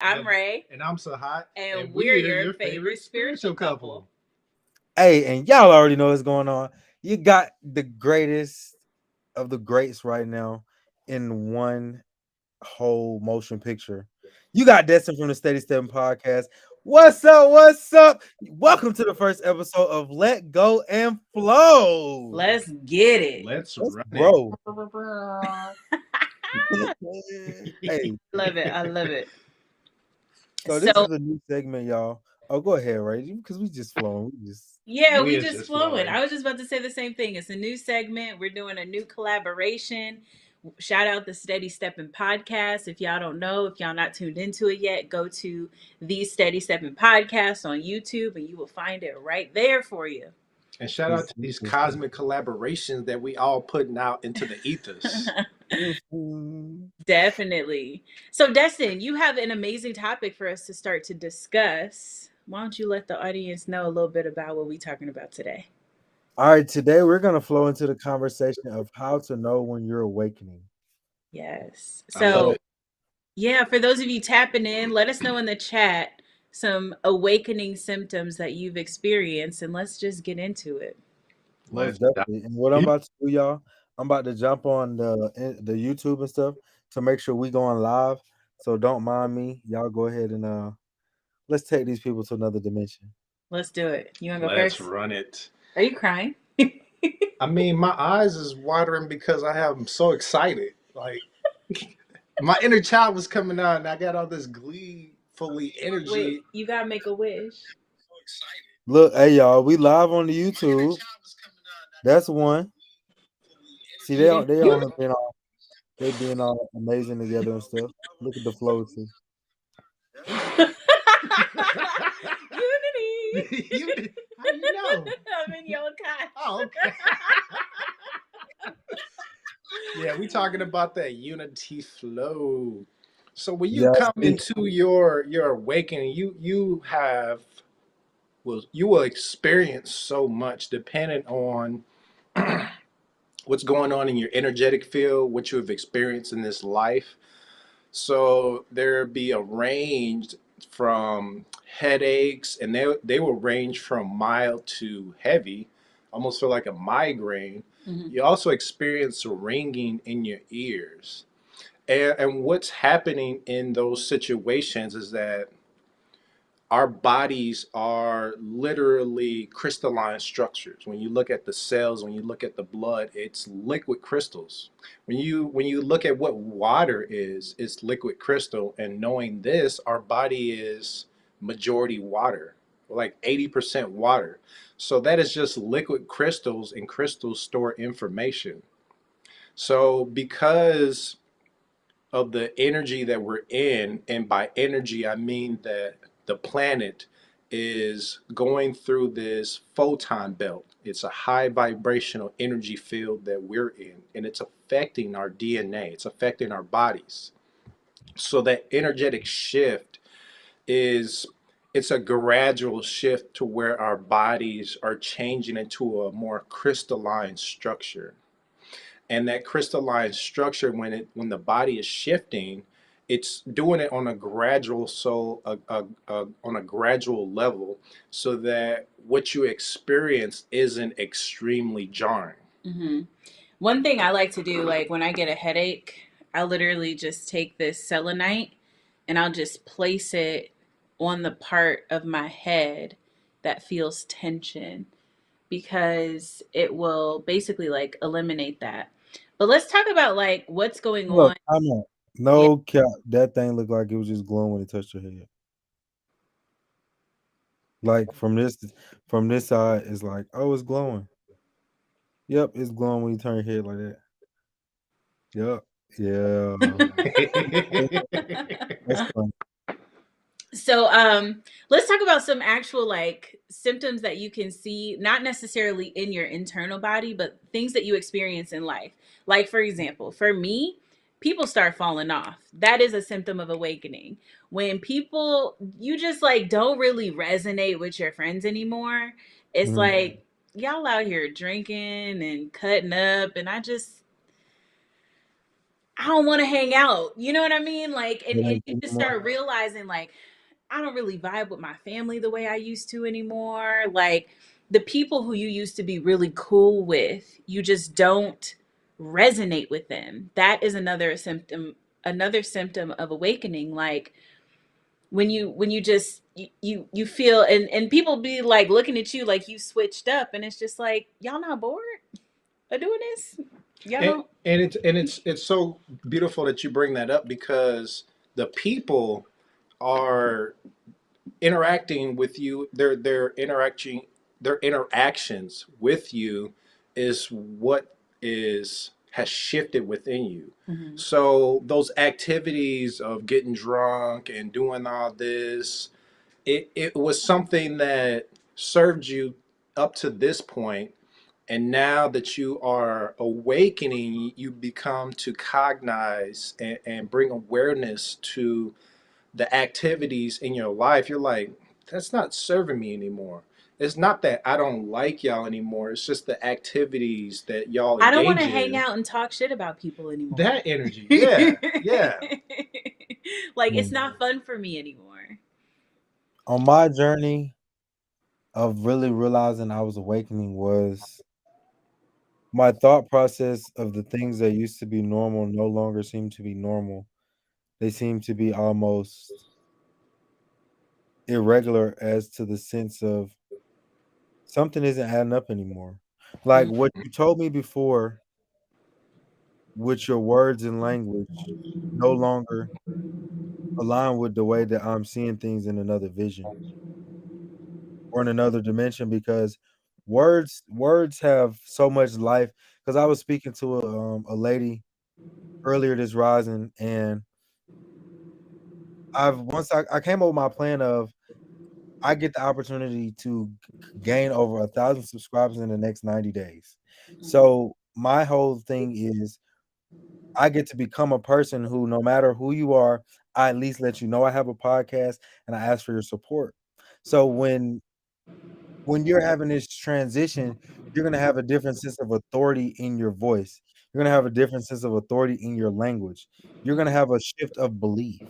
I'm Ray, And I'm Sahat, and and we're we're your your favorite favorite spiritual spiritual couple. couple. Hey, and y'all already know what's going on. You got the greatest of the greats right now in one whole motion picture. You got Destine from the Steady Stepping Podcast. What's up? What's up? Welcome to the first episode of Let Go and Flow. Let's get it. Let's Let's run it. grow. Hey, Love it. I love it. so this So, is a new segment, y'all. Oh, go ahead, Ray, because we just flowing. We just yeah, We we is just just flowing. flowing. I was just about to say the same thing. It's a new segment. We're doing a new collaboration. Shout out the Steady Stepping Podcast. If y'all don't know, if y'all not tuned into it yet, go to the Steady Stepping Podcast on YouTube and you will find it right there for you. And shout out to these cosmic collaborations that we all putting out into the ethers. Mhm. Definitely. So, Destin, you have an amazing topic for us to start to discuss. Why don't you let the audience know a little bit about what we're talking about today? All right, today we're gonna flow into the conversation of how to know when you're awakening. Yes. I love So, it. yeah, for those of you tapping in, let us know in the chat some awakening symptoms that you've experienced, and let's just get into it. Let's Most dive definitely. And what I'm deep. about to do, y'all, I'm about to jump on the YouTube and stuff to make sure we going live. So don't mind me. Y'all go ahead and let's take these people to another dimension. Let's do it. You want to go Let's first? run it. Are you crying? I mean, my eyes is watering because I'm so excited. Like my inner child was coming out, and I got all this gleefully Wait, energy. you got to make a wish. Look, hey y'all, we live on the YouTube. That's one. See, they You on they do. on they being all amazing together and stuff. Look at the flow too. Unity. You did, how you know? I'm in your Oh, couch. okay. Yeah, we talking about that unity flow. So when you Yes, come into your awakening, you have will you will experience so much depending on what's going on in your energetic field, what you have experienced in this life. So there be a range from headaches, and they will range from mild to heavy, almost feel like a migraine. Mhm. You also experience ringing in your ears. And what's happening in those situations is that our bodies are literally crystalline structures. When you look at the cells, when you look at the blood, it's liquid crystals. When you look at what water is, it's liquid crystal. And knowing this, our body is majority water, like 80% water. So that is just liquid crystals, and crystals store information. So because of the energy that we're in, and by energy, I mean that the planet is going through this photon belt. It's a high vibrational energy field that we're in, and it's affecting our DNA, it's affecting our bodies. So that energetic shift is it's a gradual shift to where our bodies are changing into a more crystalline structure. And that crystalline structure, when the body is shifting, it's doing it on a gradual on a gradual level, so that what you experience isn't extremely jarring. Hmm. One thing I like to do, like when I get a headache, I literally just take this selenite and I'll just place it on the part of my head that feels tension because it will basically like eliminate that. But let's talk about like what's going look, on. I'm not. Yeah. No cap. That thing looked like it was just glowing when it touched your head. Like from this side, it's like, oh, it's glowing. Yep, it's glowing when you turn your head like that. Yep. Yeah. That's fun. So let's talk about some actual like symptoms that you can see, not necessarily in your internal body, but things that you experience in life. Like for example, for me, people start falling off. That is a symptom of awakening. When people you just like don't really resonate with your friends anymore. It's Mhm. like y'all out here drinking and cutting up and I don't want to hang out. You know what I mean? Like, and Relate you just anymore. start realizing, like, I don't really vibe with my family the way I used to anymore. Like, the people who you used to be really cool with, you just don't resonate with them. That is another symptom of awakening. Like, when you just you feel, and people be like looking at you like you switched up, and it's just like, y'all not bored of doing this? Y'all And don't. it's so beautiful that you bring that up because the people are interacting with you. Their interactions with you is what is has shifted within you. Mhm. So those activities of getting drunk and doing all this, it was something that served you up to this point, and now that you are awakening, you become to cognize and bring awareness to the activities in your life. You're like, that's not serving me anymore. It's not that I don't like y'all anymore. It's just the activities that y'all I don't want engage to hang in. out and talk shit about people anymore. That energy, yeah, yeah. Like, it's Mm. not fun for me anymore. On my journey of really realizing I was awakening was my thought process of the things that used to be normal no longer seem to be normal. They seem to be almost irregular as to the sense of something isn't adding up anymore. Like what you told me before with your words and language no longer align with the way that I'm seeing things in another vision or in another dimension because words have so much life. Because I was speaking to a lady earlier this rising, and I came up with my plan of I get the opportunity to gain over 1,000 subscribers in the next 90 days. So my whole thing is I get to become a person who, no matter who you are, I at least let you know I have a podcast and I ask for your support. So when you're having this transition, you're gonna have a different sense of authority in your voice. You're gonna have a different sense of authority in your language. You're gonna have a shift of belief,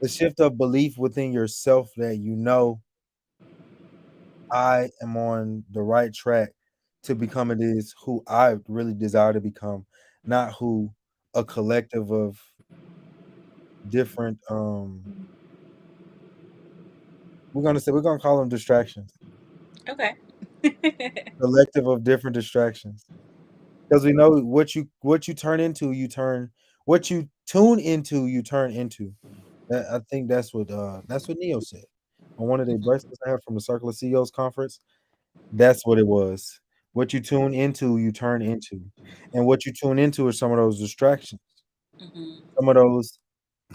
a shift of belief within yourself that you know I am on the right track to become it is who I really desire to become, not who a collective of different we're gonna call them distractions. Okay. Collective of different distractions. Because we know what you turn into, you turn what you tune into, you turn into. I think that's what Neo said on one of their bracelets I have from the Circle of CEOs conference. That's what it was. What you tune into, you turn into. And what you tune into is some of those distractions, Mhm. some of those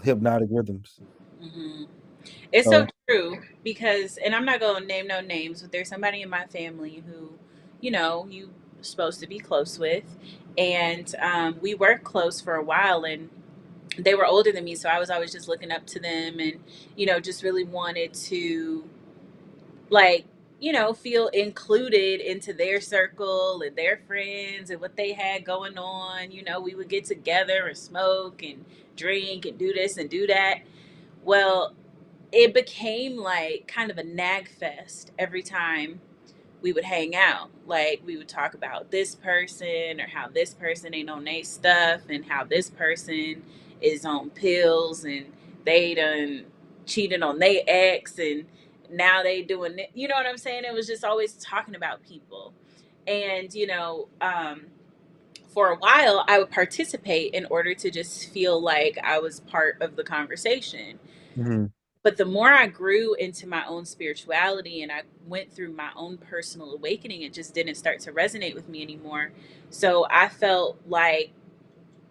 hypnotic rhythms. Mhm. It's so So, true because, and I'm not going to name no names, but there's somebody in my family who, you supposed to be close with, and we were close for a while, and they were older than me, so I was always just looking up to them, and just really wanted to, like, feel included into their circle and their friends and what they had going on. We would get together and smoke and drink and do this and do that. Well, it became like kind of a nag fest every time we would hang out. Like, we would talk about this person or how this person ain't on their stuff and how this person is on pills and they done cheated on their ex and now they doing it. You know what I'm saying? It was just always talking about people. And, for a while, I would participate in order to just feel like I was part of the conversation. mhm, But the more I grew into my own spirituality and I went through my own personal awakening, it just didn't start to resonate with me anymore. So I felt like,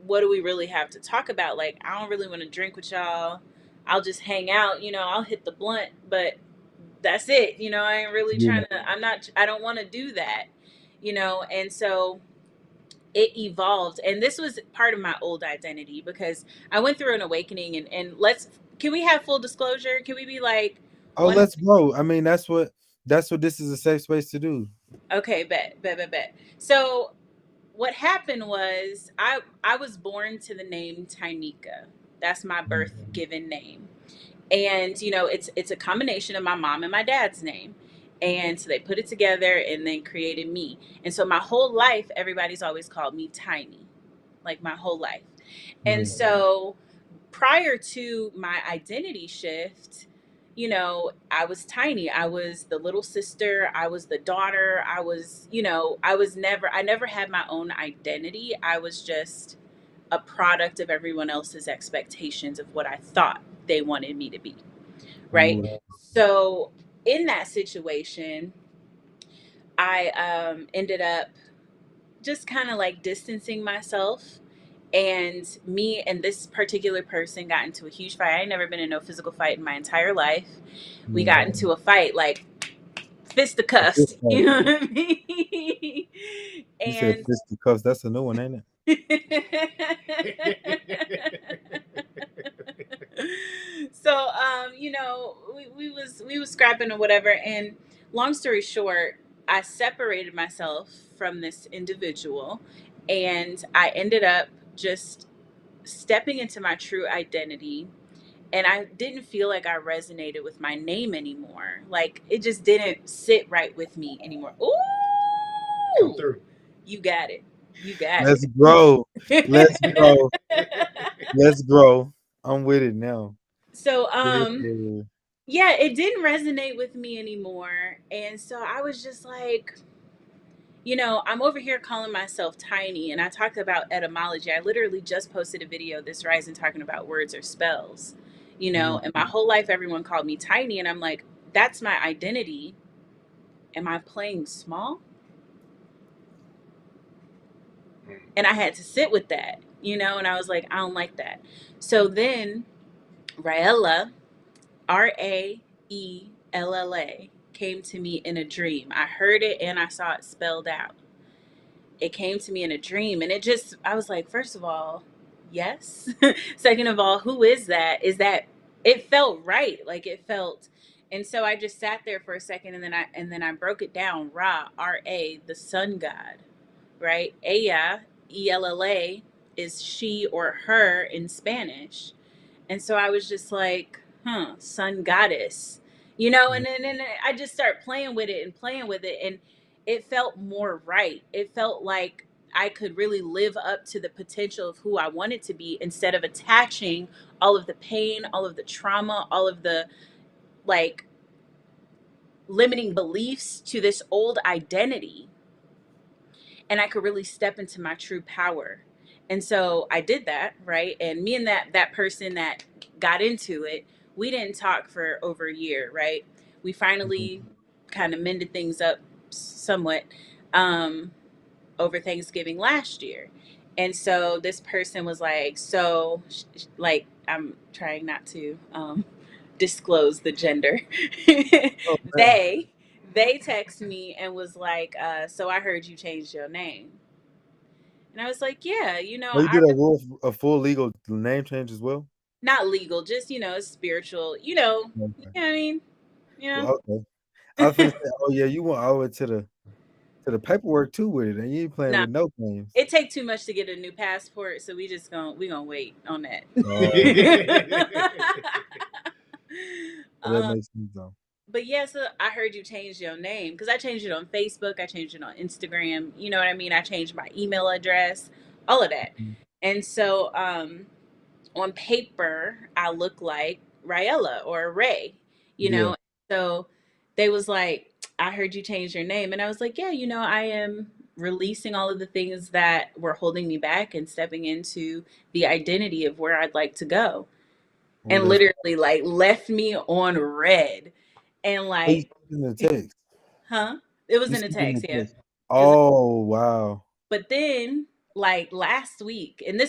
what do we really have to talk about? Like, I don't really want to drink with y'all. I'll just hang out, I'll hit the blunt, but that's it. I ain't really yeah. I don't want to do that, and so it evolved. And this was part of my old identity because I went through an awakening, and can we have full disclosure? Can we be like Oh, one? let's go. I mean, that's what this is a safe space to do. Okay, bet. So what happened was I was born to the name Tynika. That's my birth given name. And it's a combination of my mom and my dad's name. And so they put it together and then created me. And so my whole life everybody's always called me Tiny. Like my whole life. And Mm. so prior to my identity shift, I was tiny. I was the little sister. I was the daughter. I never had my own identity. I was just a product of everyone else's expectations of what I thought they wanted me to be. Right. Ooh, So in that situation, I ended up just kind of like distancing myself, and me and this particular person got into a huge fight. I ain't never been in no physical fight in my entire life. We yeah. got into a fight, like A fist fisticuffs, fight. you know what I mean? You said And fisticuffs. That's a new one, ain't it? so we was scrapping or whatever, and long story short, I separated myself from this individual, and I ended up just stepping into my true identity, and I didn't feel like I resonated with my name anymore. Like it just didn't sit right with me anymore. Come Ooh, through. you got it. You got Let's grow. Let's it. grow. Let's grow. I'm with it now. So Yeah. yeah, it didn't resonate with me anymore. And so I was just like, I'm over here calling myself tiny, and I talked about etymology. I literally just posted a video this rising talking about words or spells, Mm. and my whole life everyone called me tiny, and I'm like, that's my identity. Am I playing small? And I had to sit with that, and I was like, I don't like that. So then Raella, Raella, came to me in a dream. I heard it and I saw it spelled out. It came to me in a dream, and I was like, first of all, yes. Second of all, who is that? It felt right. Like it felt. And so I just sat there for a second, and then I broke it down. Ra, the sun god, right? Ella, Ella, is she or her in Spanish. And so I was just like, sun goddess, and then I just start playing with it and playing with it. And it felt more right. It felt like I could really live up to the potential of who I wanted to be, instead of attaching all of the pain, all of the trauma, all of the like limiting beliefs to this old identity. And I could really step into my true power. And so I did that, right? And me and that person that got into it, we didn't talk for over a year, right? We finally kind of mended things up somewhat um, over Thanksgiving last year. And so this person was like, like, I'm trying not to disclose the gender. Oh man. they they text me and was like, so I heard you changed your name. And I was like, yeah, Oh, you I did a full legal name change as well? not legal, just it's spiritual, Okay. what I mean, you know. Well, okay. I was finna say, oh yeah, you went over to the paperwork too with it, and you ain't playing No, with no games. it take too much to get a new passport, so we gonna wait on that. Oh, that um, makes sense though. but yeah, so I heard you changed your name, because I changed it on Facebook, I changed it on Instagram. You know what I mean? I changed my email address, all of that. Mhm. And so on paper, I look like Raella or Ray, you Yeah. know. So they was like, I heard you change your name. And I was like, yeah, I am releasing all of the things that were holding me back and stepping into the identity of where I'd like to go. Oh, And that's literally like left me on red. And oh, you like, sent in the text. huh? It was You in a sent in the text, yeah. text. It was, Oh wow. but then like last week, and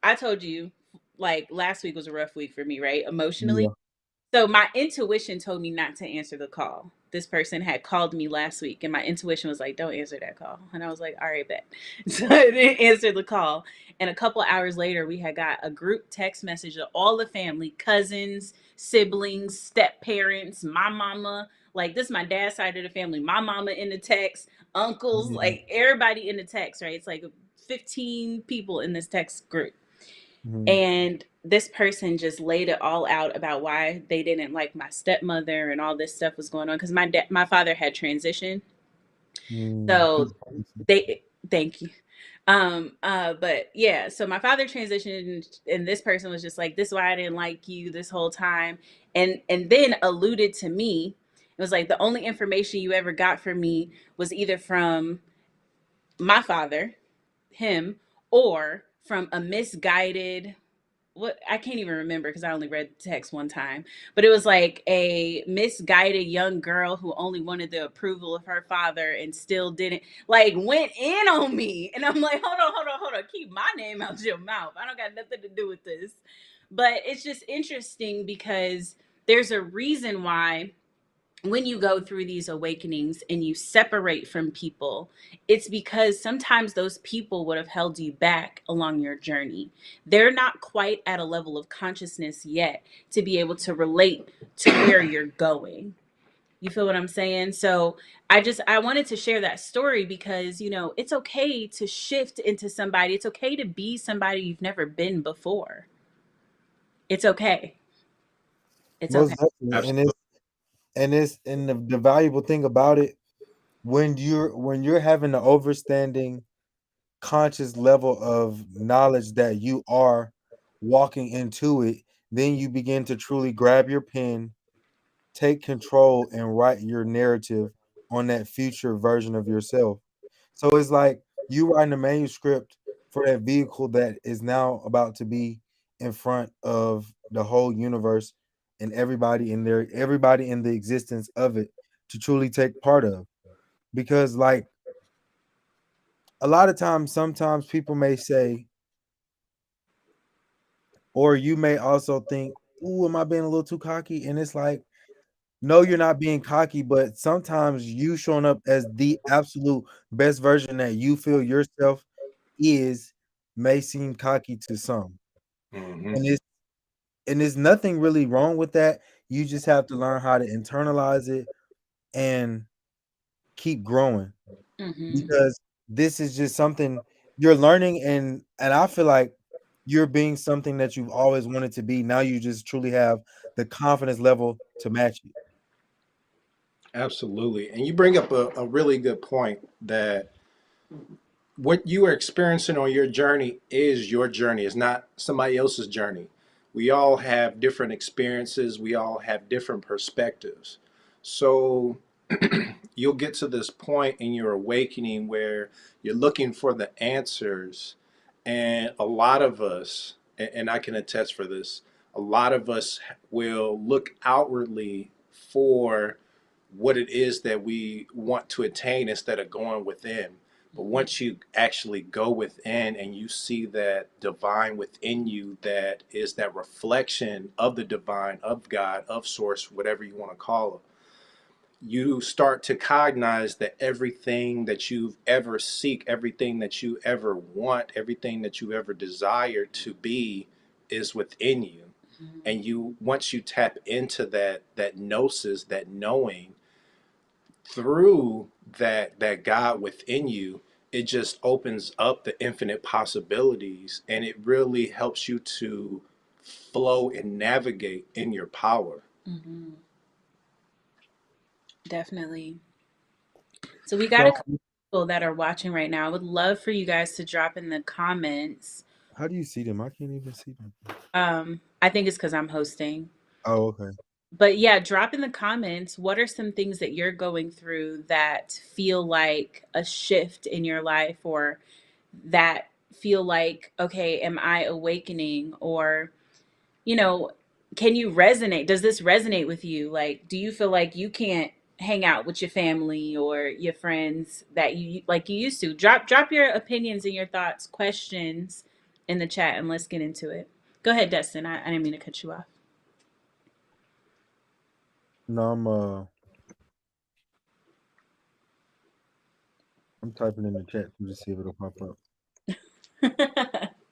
I told you, like last week was a rough week for me, right? Emotionally. Yeah. So my intuition told me not to answer the call. This person had called me last week, and my intuition was like, "Don't answer that call." And I was like, "All right, bet." So I didn't answer the call. And a couple hours later, we had got a group text message of all the family, cousins, siblings, step parents, my mama. Like this, is my dad's side of the family. My mama in the text, uncles, Yeah. like everybody in the text. Right? It's like 15 people in this text group. Mhm. And this person just laid it all out about why they didn't like my stepmother and all this stuff was going on because my father had transitioned. So Peace. they thank you. But yeah, so my father transitioned and this person was just like, this is why I didn't like you this whole time. And then alluded to me. It was like the only information you ever got from me was either from my father, him, or from a misguided, what, I can't even remember because I only read the text one time, but it was like a misguided young girl who only wanted the approval of her father and still didn't, like, went in on me. And I'm like, hold on, keep my name out your mouth. I don't got nothing to do with this. But it's just interesting because there's a reason why when you go through these awakenings and you separate from people, it's because sometimes those people would have held you back along your journey. They're not quite at a level of consciousness yet to be able to relate to where you're going. You feel what I'm saying? So I wanted to share that story because, it's okay to shift into somebody. It's okay to be somebody you've never been before. It's okay. It's okay. Most definitely, and Absolutely. the valuable thing about it, when you're having the overstanding conscious level of knowledge that you are walking into it, then you begin to truly grab your pen, take control, and write your narrative on that future version of yourself. So it's like you writing a manuscript for that vehicle that is now about to be in front of the whole universe and everybody in the existence of it to truly take part of. Because like a lot of times, sometimes people may say, or you may also think, "Ooh, am I being a little too cocky?" And it's like, no, you're not being cocky, but sometimes you showing up as the absolute best version that you feel yourself is may seem cocky to some. Hmm. And there's nothing really wrong with that. You just have to learn how to internalize it and keep growing Mm-hmm. because this is just something you're learning, and I feel like you're being something that you've always wanted to be. Now you just truly have the confidence level to match it. Absolutely. And you bring up a really good point that what you are experiencing on your journey is your journey. It's not somebody else's journey. We all have different experiences. We all have different perspectives. So you'll get to this point in your awakening where you're looking for the answers. And a lot of us, and I can attest for this, a lot of us will look outwardly for what it is that we want to attain instead of going within. But once you actually go within and you see that divine within you, that is that reflection of the divine, of God, of source, whatever you want to call it, you start to cognize that everything that you've ever seek, everything that you ever want, everything that you ever desire to be is within you. And you, once you tap into that gnosis, that knowing, through that God within you, it just opens up the infinite possibilities, and it really helps you to flow and navigate in your power. Mm-hmm. Definitely. So we got a So couple people that are watching right now. I would love for you guys to drop in the comments. how do you see them? I can't even see them. I think it's because I'm hosting. Oh, okay. But yeah, drop in the comments. What are some things that you're going through that feel like a shift in your life or that feel like, okay, am I awakening? Or, you know, can you resonate? Does this resonate with you? Like, do you feel like you can't hang out with your family or your friends that you like you used to? Drop your opinions and your thoughts, questions in the chat, and let's get into it. Go ahead, Dustin. I didn't mean to cut you off. No, I'm typing in the chat too to see if it'll pop up.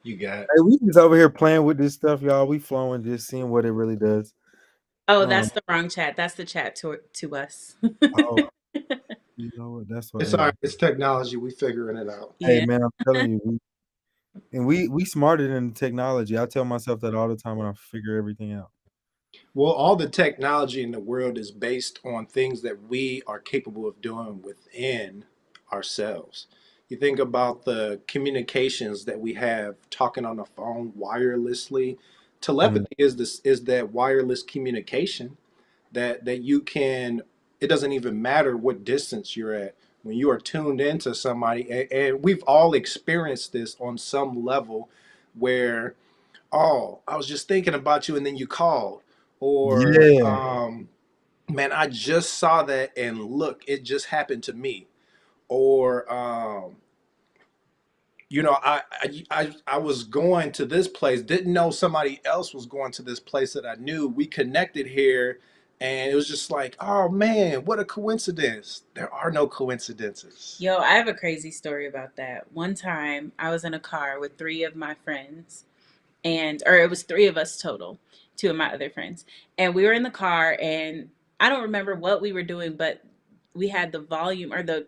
You got Hey, we just over here playing with this stuff, y'all. We flowing, just seeing what it really does. Oh, Um, that's the wrong chat. That's the chat to us. oh, You know what? That's what. It's all right. It's technology. We figuring it out. Hey, Yeah. man, I'm telling you, we smarter than the technology. I tell myself that all the time when I figure everything out. Well, all the technology in the world is based on things that we are capable of doing within ourselves. You think about the communications that we have talking on the phone wirelessly. Mhm. Telepathy is that wireless communication that you can, it doesn't even matter what distance you're at. When you are tuned into somebody, and we've all experienced this on some level where, oh, I was just thinking about you and then you called. Or, Yeah, man, I just saw that and look, it just happened to me. Or, I was going to this place, didn't know somebody else was going to this place that I knew. We connected here and it was just like, oh man, what a coincidence. There are no coincidences. Yo, I have a crazy story about that. One time I was in a car with three of my friends, and or it was three of us total, two of my other friends. And we were in the car, and I don't remember what we were doing, but we had the volume or the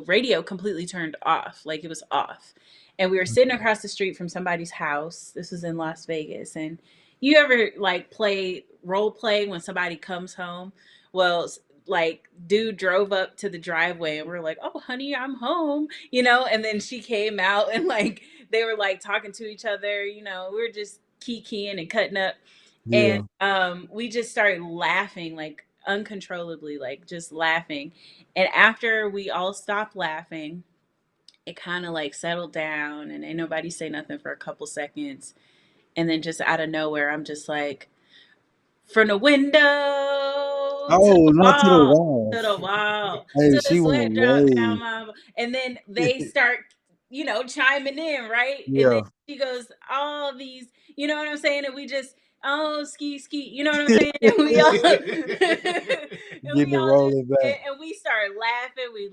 radio completely turned off, like it was off. And we were sitting across the street from somebody's house. This was in Las Vegas. And you ever like play role play when somebody comes home? Well, like dude drove up to the driveway and we're like, "Oh, honey, I'm home." And then she came out and like they were like talking to each other, we were just keying and cutting up. And yeah. we just started laughing like uncontrollably, like just laughing. And after we all stopped laughing, it kind of like settled down and ain't nobody say nothing for a couple seconds. And then just out of nowhere, I'm just like, from the window to Oh, the not to the wall, wall. to the wall, Hey, to the she went sweat drop down way. my. And then they start, chiming in, right? And then Yeah, she goes, all these, you know what I'm saying? And we just, oh, ski, ski, you know what I'm saying? And we all, and getting we it all just, rolling back. and we start laughing, we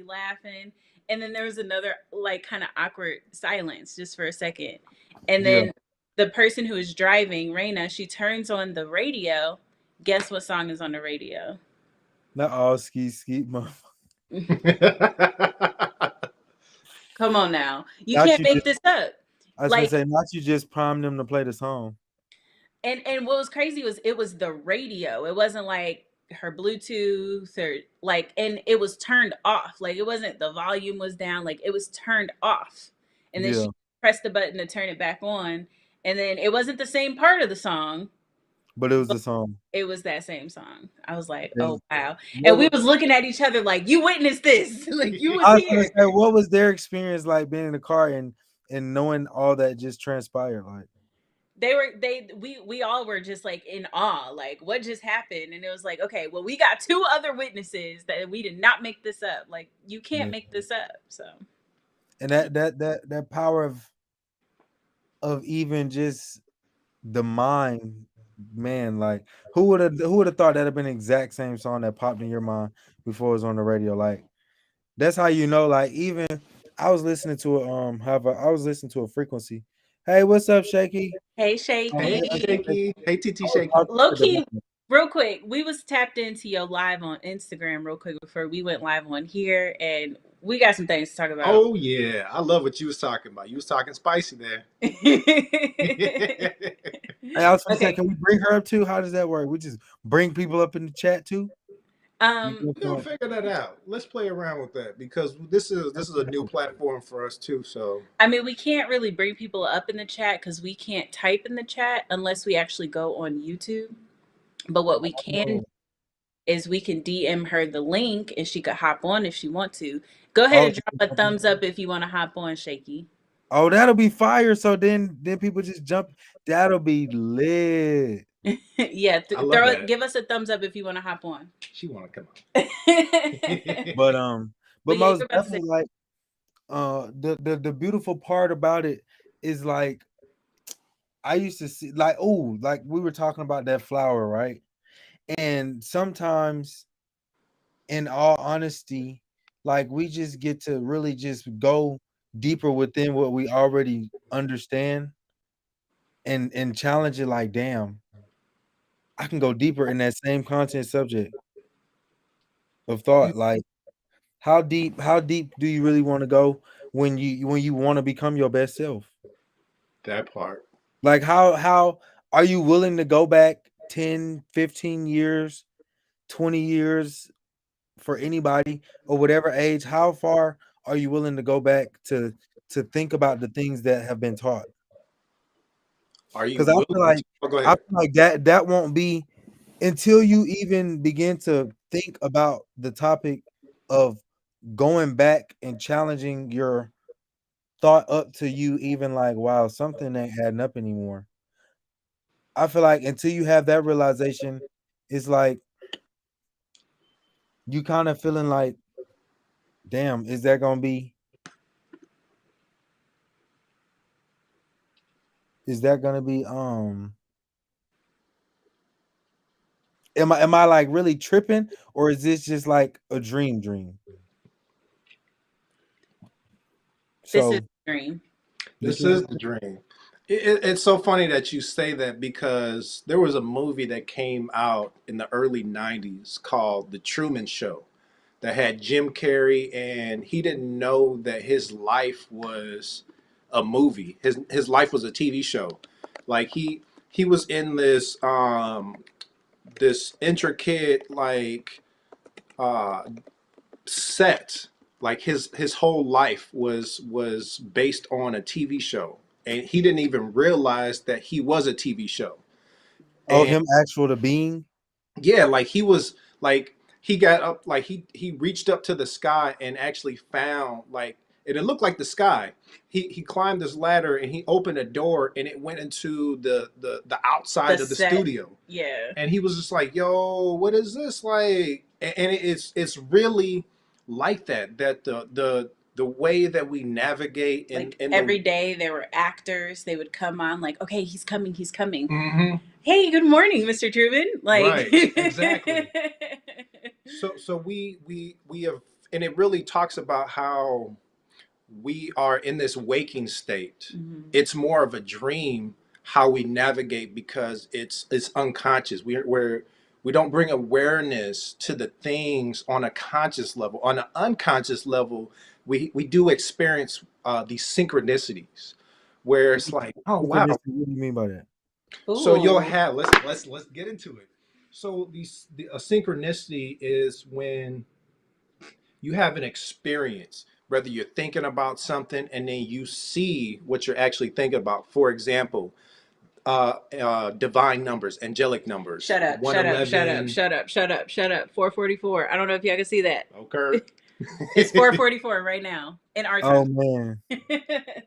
laughing. And then there was another like kind of awkward silence just for a second. And Yeah, then the person who is driving, Raina, she turns on the radio. Guess what song is on the radio? not all ski, Come on now. You Not can't you make just. this up. I was gonna Like, say, not you just prime them to play the song. and what was crazy was it was the radio. It wasn't like her Bluetooth or like, and it was turned off. Like it wasn't, the volume was down, like it was turned off. And then Yeah, she pressed the button to turn it back on. And then it wasn't the same part of the song, but it was but the song. it was that same song. I was like, oh And wow. And what we was, was looking at each other like, you witnessed this. Like you was I was gonna here. say, what was their experience like being in the car and knowing all that just transpired? Like, We all were just like in awe, like what just happened. And it was like, okay, well, we got two other witnesses that we did not make this up. Like you can't yeah. make this up. So And that power of even just the mind, man. Like, who would have thought that'd have been the exact same song that popped in your mind before it was on the radio? Like, that's how you know. Like, even I was listening to I was listening to a frequency. Hey, what's up, Shaky? hey, Hey, I Shaky. Shaky. Hey, TT I was Shaky. talking Low to the key, man. real quick, we was tapped into your live on Instagram real quick before we went live on here, and we got some things to talk about. Oh yeah, I love what you was talking about. You was talking spicy there. Hey, I was gonna say, Okay. can we bring her up too? How does that work? We just bring people up in the chat too. You Um, know We're what gonna I'm figure that out. Let's play around with that because this is a new platform for us too. So I mean, we can't really bring people up in the chat because we can't type in the chat unless we actually go on YouTube. But what we can do saying? is we can DM her the link and she could hop on if she want to. Go ahead Oh, and drop a thumbs up if you want to hop on, Shaky. oh, that'll be fire. So then people just jump. That'll be lit. Yeah, I love throw that. give us a thumbs up if you want to hop on. She want to come But on. but Yeah, most you're about to say. definitely, like, the beautiful part about it is, like, I used to see, like, oh, like we were talking about that flower, right? And sometimes, in all honesty, like, we just get to really just go deeper within what we already understand and challenge it. Like, damn, I can go deeper in that same content subject of thought. Like, How deep do you really want to go when you want to become your best self? That part. Like how are you willing to go back 10, 15 years, 20 years for anybody or whatever age? How far are you willing to go back to think about the things that have been taught? Are you Because I feel willing to? like Oh, go ahead. that won't be until you even begin to think about the topic of going back and challenging your thought up to you, even like, wow, something ain't adding up anymore. I feel like until you have that realization, it's like you kind of feeling like, damn, is that gonna be am I like really tripping, or is this just like a dream? This is So a dream. this This is is the dream. It's so funny that you say that because there was a movie that came out in the early 90s called The Truman Show that had Jim Carrey, and he didn't know that his life was a movie. His life was a TV show. Like he was in this intricate like uh set. Like his whole life was based on a TV show, and he didn't even realize that he was a TV show. oh And him actual to being. yeah, like he was like he got up, like he reached up to the sky and actually found like, and it looked like the sky. He climbed this ladder and he opened a door and it went into the The outside of the set. studio. Yeah. And he was just like, "Yo, what is this like?" And it's really like that. That the way that we navigate Like in the. every day there were actors. They would come on like, okay, he's coming, he's coming. Hmm. Hey, good morning, Mr. Truman. Like Right, exactly. So we have, and it really talks about how we are in this waking state. Mhm. It's more of a dream how we navigate because it's unconscious. We don't bring awareness to the things on a conscious level. On an unconscious level, we do experience these synchronicities where it's like, oh wow. Synchronicity, what do you mean by that? So you'll Ooh. have, let's get into it. So a synchronicity is when you have an experience, whether you're thinking about something and then you see what you're actually thinking about. For example, divine numbers, angelic numbers, Shut up, shut up, shut up, 111. shut up, shut up, shut up. 444. I don't know if y'all can see that. Okay. It's 444 right now in our Oh time. man.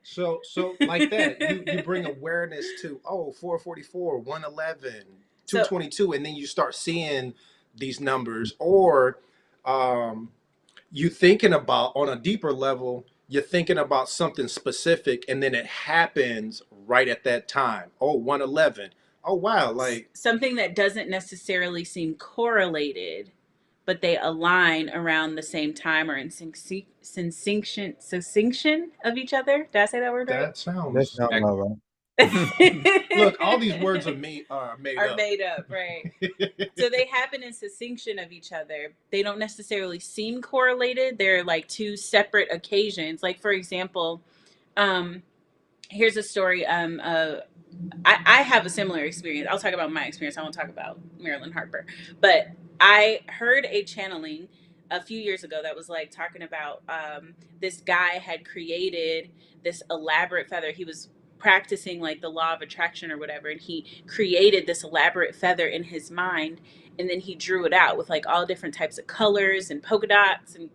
So like that, you bring awareness to, oh, 444, 111, So 222, and then you start seeing these numbers. Or um you thinking about, on a deeper level, you're thinking about something specific and then it happens right at that time. Oh, 111. Oh wow, like something that doesn't necessarily seem correlated, but they align around the same time or in succinction of each other. Did I say that word right? that That sounds sounds about look, all these words are made Are up. made up, right? So they happen in succinction of each other. They don't necessarily seem correlated. They're like two separate occasions. Like for example, um, here's a story. I have a similar experience. I'll talk about my experience. I won't talk about Marilyn Harper. But I heard a channeling a few years ago that was like talking about this guy had created this elaborate feather. He was practicing like the law of attraction or whatever, and he created this elaborate feather in his mind, and then he drew it out with like all different types of colors and polka dots and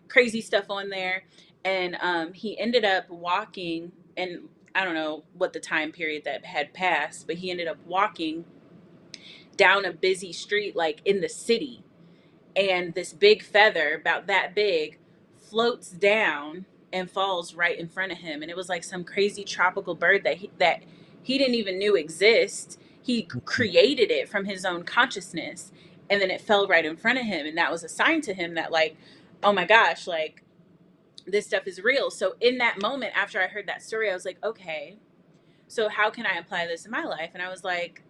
crazy stuff on there. And he ended up walking, and I don't know what the time period that had passed, but he ended up walking down a busy street, like in the city. And this big feather, about that big, floats down and falls right in front of him. And it was like some crazy tropical bird that he didn't even knew exist. He created it from his own consciousness. And then it fell right in front of him. And that was a sign to him that, like, oh my gosh, like, this stuff is real. So in that moment, after I heard that story, I was like, okay, so how can I apply this in my life? And I was like,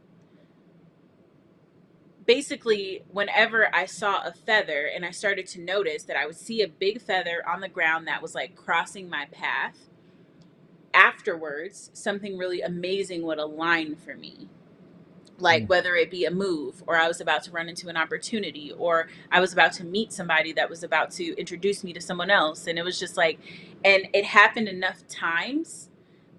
basically, whenever I saw a feather and I started to notice that I would see a big feather on the ground that was like crossing my path, afterwards, something really amazing would align for me. Like Mm. whether it be a move, or I was about to run into an opportunity, or I was about to meet somebody that was about to introduce me to someone else. And it was just like, and it happened enough times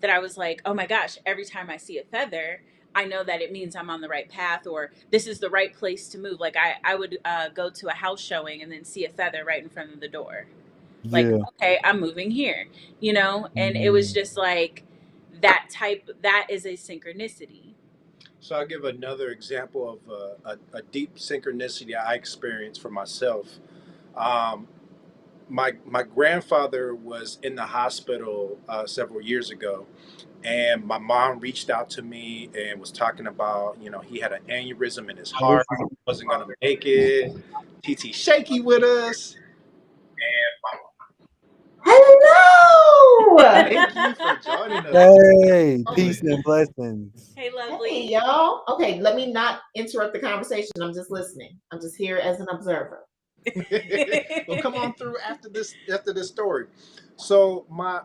that I was like, oh my gosh, every time I see a feather, I know that it means I'm on the right path, or this is the right place to move. Like I would go to a house showing and then see a feather right in front of the door. Like, Yeah. okay, I'm moving here, and it was Mm. just like that is a synchronicity. So I'll give another example of a deep synchronicity I experienced for myself. Um, my grandfather was in the hospital several years ago, and my mom reached out to me and was talking about, he had an aneurysm in his I wish heart, you wasn't going to make it. TT Shaky with us. Hello. Thank you for joining us. Hey, Okay. peace and blessings. Hey, Hey, lovely. y'all. Okay, let me not interrupt the conversation. I'm just listening. I'm just here as an observer. Well, come on through after this story. So my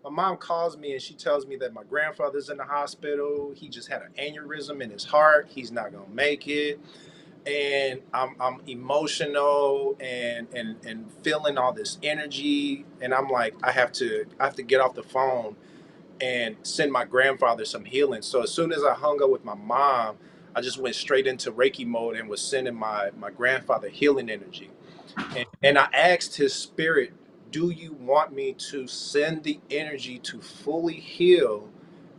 mom calls me and she tells me that my grandfather's in the hospital. He just had an aneurysm in his heart. He's not gonna make it. And I'm emotional and feeling all this energy. And I'm like, I have to get off the phone and send my grandfather some healing. So as soon as I hung up with my mom, I just went straight into Reiki mode and was sending my grandfather healing energy. And I asked his spirit, do you want me to send the energy to fully heal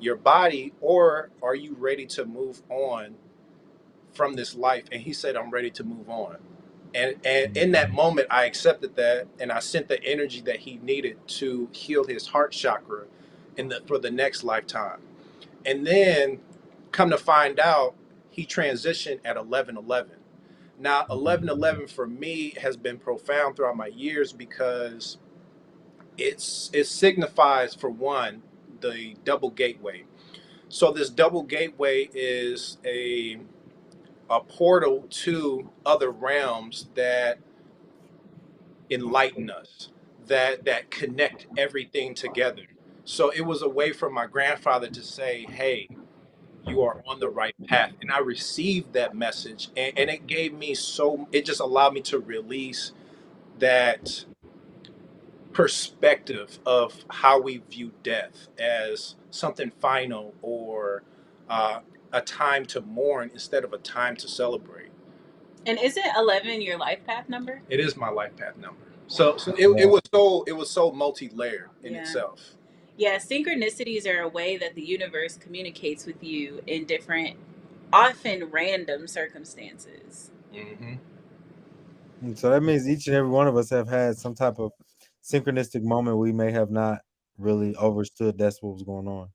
your body, or are you ready to move on from this life? And he said, I'm ready to move on. And in that moment, I accepted that, and I sent the energy that he needed to heal his heart chakra for the next lifetime. And then, come to find out, he transitioned at 11:11. Now, 11:11 for me has been profound throughout my years because it signifies, for one, the double gateway. So this double gateway is a portal to other realms that enlighten us, that connect everything together. So it was a way for my grandfather to say, hey, you are on the right path. And I received that message, and it gave me it just allowed me to release that perspective of how we view death as something final, or uh, a time to mourn instead of a time to celebrate. And isn't 11 your life path number? It is my life path number. So Wow. it Yeah. was so multi-layered in Yeah. itself. Yeah, synchronicities are a way that the universe communicates with you in different, often random circumstances. Hmm. And so that means each and every one of us have had some type of synchronistic moment we may have not really understood that's what was going on.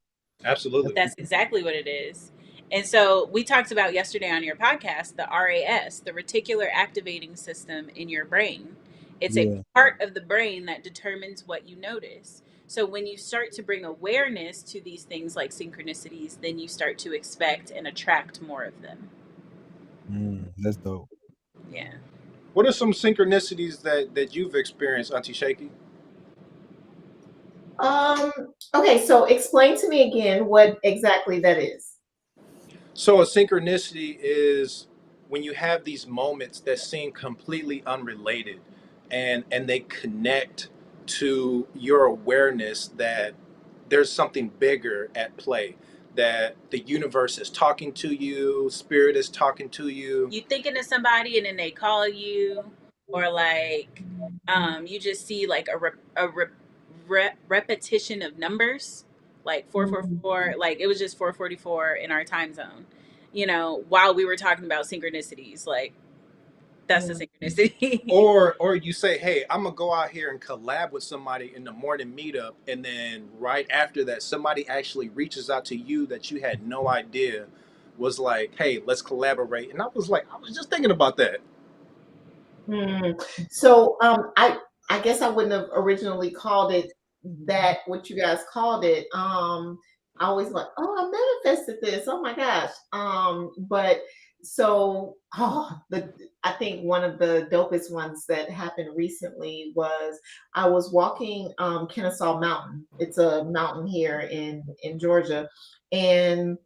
Absolutely. That's exactly what it is. And so we talked about yesterday on your podcast the RAS, the reticular activating system in your brain. It's a Yeah. part of the brain that determines what you notice. So when you start to bring awareness to these things like synchronicities, then you start to expect and attract more of them. That's dope. Yeah. What are some synchronicities that you've experienced, Auntie Shaky? Um, okay, so explain to me again what exactly that is. So a synchronicity is when you have these moments that seem completely unrelated, and they connect to your awareness that there's something bigger at play, that the universe is talking to you, spirit is talking to you. You thinking of somebody and then they call you, or like you just see like repetition of numbers, like Mm. 444, like it was just 444 in our time zone, while we were talking about synchronicities, like that's the Mm. synchronicity. Or you say, hey, I'm gonna go out here and collab with somebody in the morning meetup, and then right after that somebody actually reaches out to you that you had no idea was like, hey, let's collaborate. And I was like, I was just thinking about that. Mm. So I guess I wouldn't have originally called it that what you guys called it. I always like, oh, I manifested this. Oh my gosh. But So, I think one of the dopest ones that happened recently was I was walking Kennesaw Mountain. It's a mountain here in Georgia, and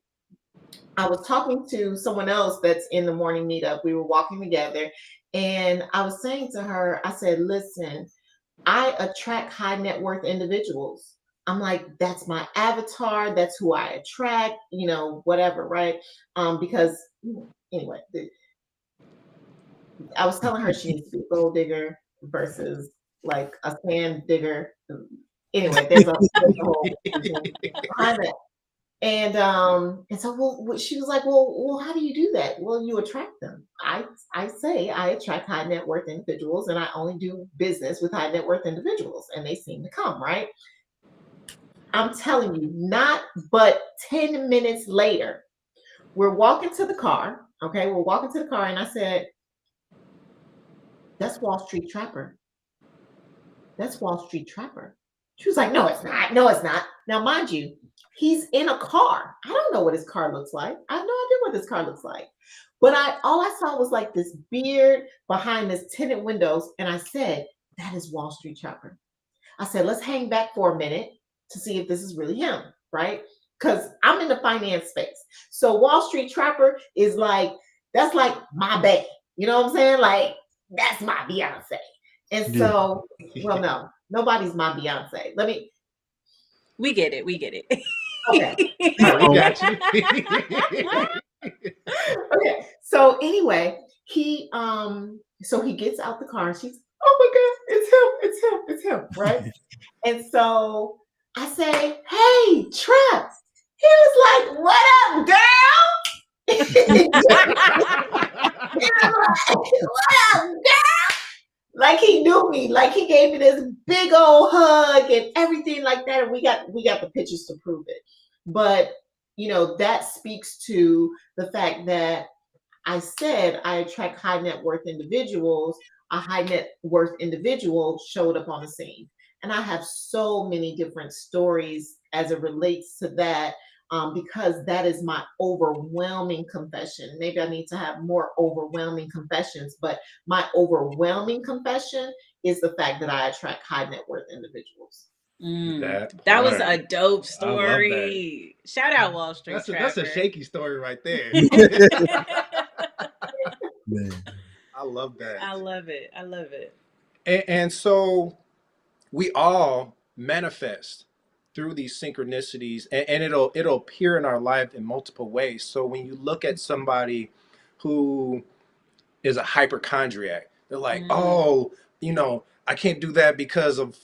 I was talking to someone else that's in the morning meetup. We were walking together, and I was saying to her, I said, "Listen, I attract high net worth individuals. I'm like, that's my avatar. That's who I attract, whatever, right? Because anyway, I was telling her she needs to be a gold digger versus like a sand digger. Anyway, there's a whole reason behind that. And so she was like, well, how do you do that? Well, you attract them. I say I attract high net worth individuals, and I only do business with high net worth individuals, and they seem to come, right? I'm telling you, not but 10 minutes later, we're walking to the car. Okay, we're walking to the car, and I said, "That's Wall Street Trapper. That's Wall Street Trapper." She was like, "No, it's not. No, it's not." Now, mind you, he's in a car. I don't know what his car looks like. I have no idea what this car looks like. But all I saw was like this beard behind this tinted windows. And I said, "That is Wall Street Trapper." I said, "Let's hang back for a minute to see if this is really him, right?" Because I'm in the finance space. So Wall Street Trapper is like, that's like my bae. You know what I'm saying? Like, that's my Beyonce. And Yeah. so, well, no, nobody's my Beyonce. We get it. We get it. Okay. No, we All right. got you. Okay. So anyway, he gets out the car and she's, "Oh my God, it's him, it's him, it's him," right? And so I say, "Hey, Trap." He was like, "What up, girl?" And I'm like, "What up, girl?" Like he knew me, like he gave me this big old hug and everything like that. And we got the pictures to prove it. But that speaks to the fact that I said I attract high net worth individuals. A high net worth individual showed up on the scene. And I have so many different stories as it relates to that, because that is my overwhelming confession. Maybe I need to have more overwhelming confessions, but my overwhelming confession is the fact that I attract high net worth individuals. That was part. a dope I love that. story. Shout out Wall Street That's a Trapper. shaky story right there. Man. I love that. I love it. I love it. And so we all manifest through these synchronicities, and it'll appear in our life in multiple ways. So when you look at somebody who is a hypochondriac, they're like, "Oh, I can't do that because of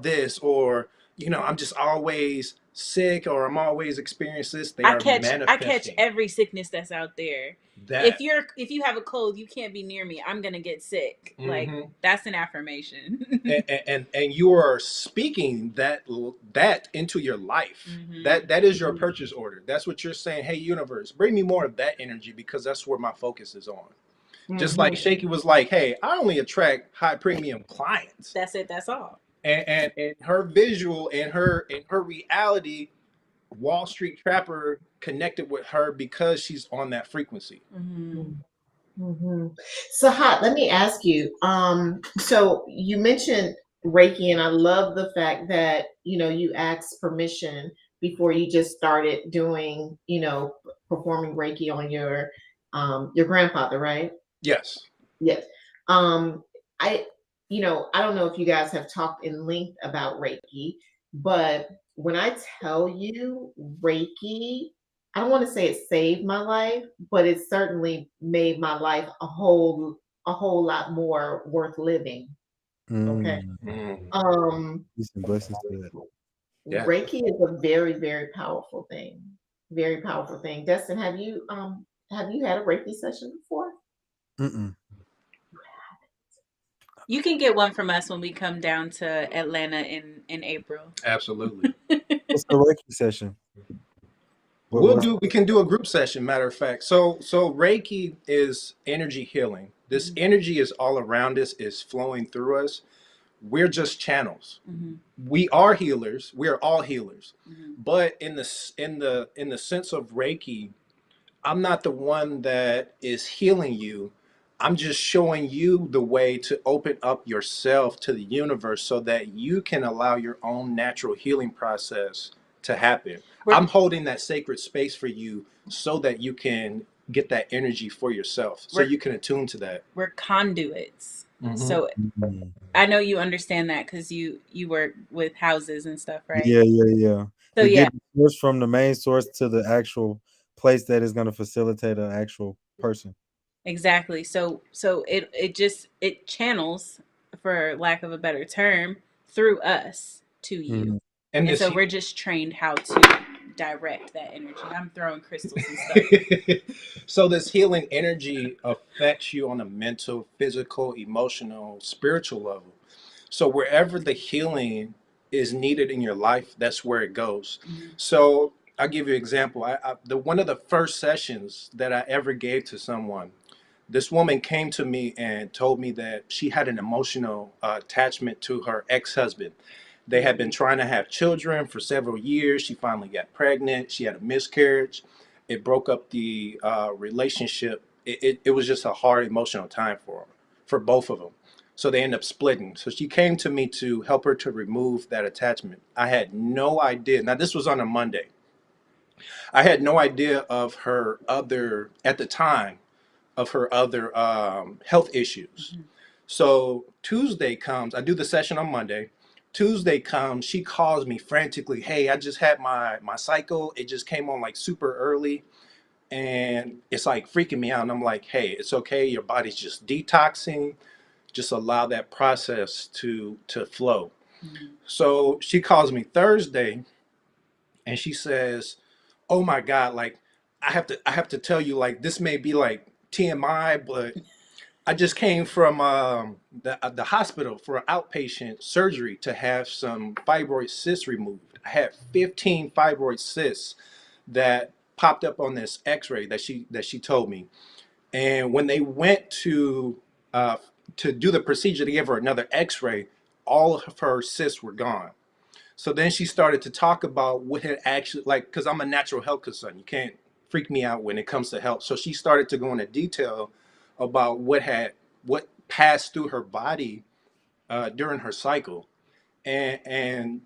this," or "I'm just always sick," or "I'm always experiencing this." They I are catch manifesting every sickness that's out there. that. If you have a cold, you can't be near me. I'm gonna get sick. Like Hmm. that's an affirmation. And you are speaking that into your life. That is your purchase order. That's what you're saying. Hey, universe, bring me more of that energy, because that's where my focus is on. Just like Shaky was like, "Hey, I only attract high premium clients." That's it. That's all. And her visual and her reality, Wall Street Trapper connected with her because she's on that frequency. Sahat, let me ask you. So you mentioned Reiki, and I love the fact that you asked permission before you just started doing, performing Reiki on your grandfather, right? Yes. Yes. I, I don't know if you guys have talked in length about Reiki, but when I tell you Reiki, I don't want to say it saved my life, but it certainly made my life a whole lot more worth living. Okay. Peace and blessings to that. Yeah. Reiki is a very, very powerful thing. Very powerful thing. Dustin, have you had a Reiki session before? Mm-mm. You can get one from us when we come down to Atlanta in April. Absolutely. What's the Reiki session? We can do a group session, matter of fact. So Reiki is energy healing. This energy is all around us, is flowing through us. We're just channels. We are healers. We are all healers. But in the sense of Reiki, I'm not the one that is healing you. I'm just showing you the way to open up yourself to the universe so that you can allow your own natural healing process to happen. We're I'm holding that sacred space for you so that you can get that energy for yourself, so we're you can attune to that. we're conduits. Hmm. So Mhm. I know you understand that because you work with houses and stuff, right? Yeah, yeah, yeah. So To yeah, get the source from the main source to the actual place that is going to facilitate an actual person. exactly. So it channels, for lack of a better term, through us to you. Mhm. And And this so we're just trained how to direct that energy. I'm throwing crystals and stuff. so this healing energy affects you on a mental, physical, emotional, spiritual level. So wherever the healing is needed in your life, that's where it goes. Mhm. So I'll give you an example. The one of the first sessions that I ever gave to someone, this woman came to me and told me that she had an emotional attachment to her ex-husband. They had been trying to have children for several years. She finally got pregnant. She had a miscarriage. It broke up the relationship. It was just a hard emotional time for them, for both of them. So they ended up splitting. So she came to me to help her to remove that attachment. I had no idea. Now, this was on a Monday. I had no idea of her other, at the time, of her other health issues. Mhm. So Tuesday comes, I do the session on Monday. Tuesday comes, she calls me frantically, hey, I just had my cycle. It just came on like super early and it's like freaking me out. And I'm like, hey, it's okay. Your body's just detoxing. Just allow that process to flow. Mhm. So she calls me Thursday and she says, oh my God, like I have to tell you, like this may be like TMI, but I just came from the hospital for an outpatient surgery to have some fibroid cysts removed. I had 15 fibroid cysts that popped up on this X-ray that she told me. And when they went uh, to do the procedure, to give her another X-ray. All of her cysts were gone. So then she started to talk about what had actually, like, because I'm a natural health consultant. You can't freak me out when it comes to health. So she started to go into detail about what passed through her body during her cycle, and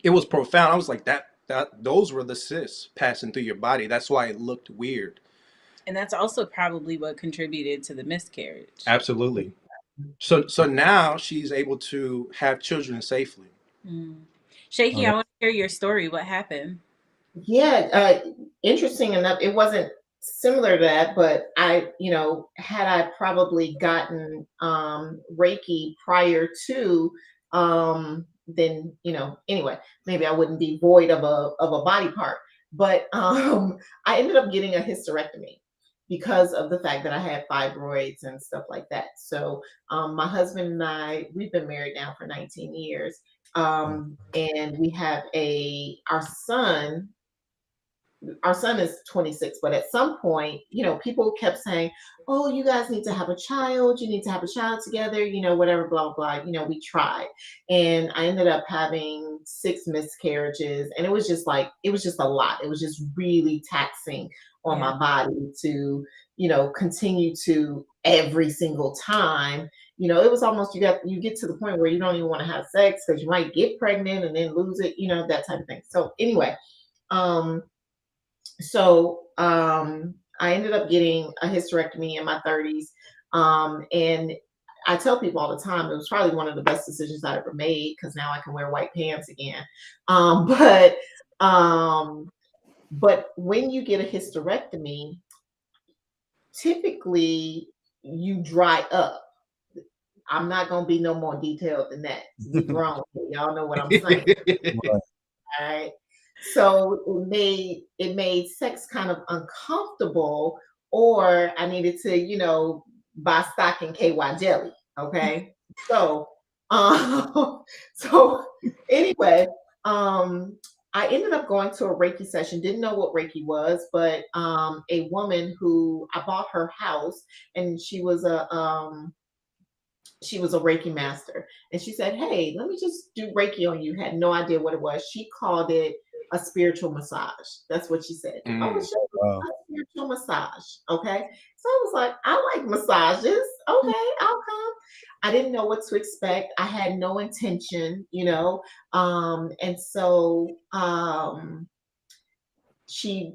it was profound. I was like, that those were the cysts passing through your body. That's why it looked weird. And that's also probably what contributed to the miscarriage. Absolutely. So now she's able to have children safely. Mm. Oh, Shaky, I that- want to hear your story. What happened? Yeah, interesting enough, it wasn't similar to that, but had I probably gotten Reiki prior to, then anyway, maybe I wouldn't be void of a body part. But I ended up getting a hysterectomy because of the fact that I had fibroids and stuff like that. So my husband and we've been married now for 19 years. And we have our son is 26, but at some point, people kept saying, oh, you guys need to have a child. You need to have a child together, whatever, blah, blah, blah. We tried. And I ended up having 6 miscarriages. And it was just a lot. It was just really taxing on Yeah. my body to, continue to every single time. It was almost you get to the point where you don't even want to have sex because you might get pregnant and then lose it, that type of thing. So anyway, um, I ended up getting a hysterectomy in my 30s. And I tell people all the time it was probably one of the best decisions I ever made because now I can wear white pants again. Um, but um, but when you get a hysterectomy, typically you dry up. I'm not gonna be no more detailed than that. We grown. Y'all know what I'm saying. right. All right. So it made sex kind of uncomfortable, or I needed to, buy stock in KY jelly. Okay. So so anyway, um I ended up going to a Reiki session, didn't know what Reiki was, but a woman who I bought her house and she was a Reiki master. And she said, hey, let me just do Reiki on you. Had no idea what it was. She called it a spiritual massage. That's what she said. Oh, Mm. it's just Wow. a spiritual massage. Okay. So I was like, I like massages. Okay, I'll come. I didn't know what to expect. I had no intention, you know. And so she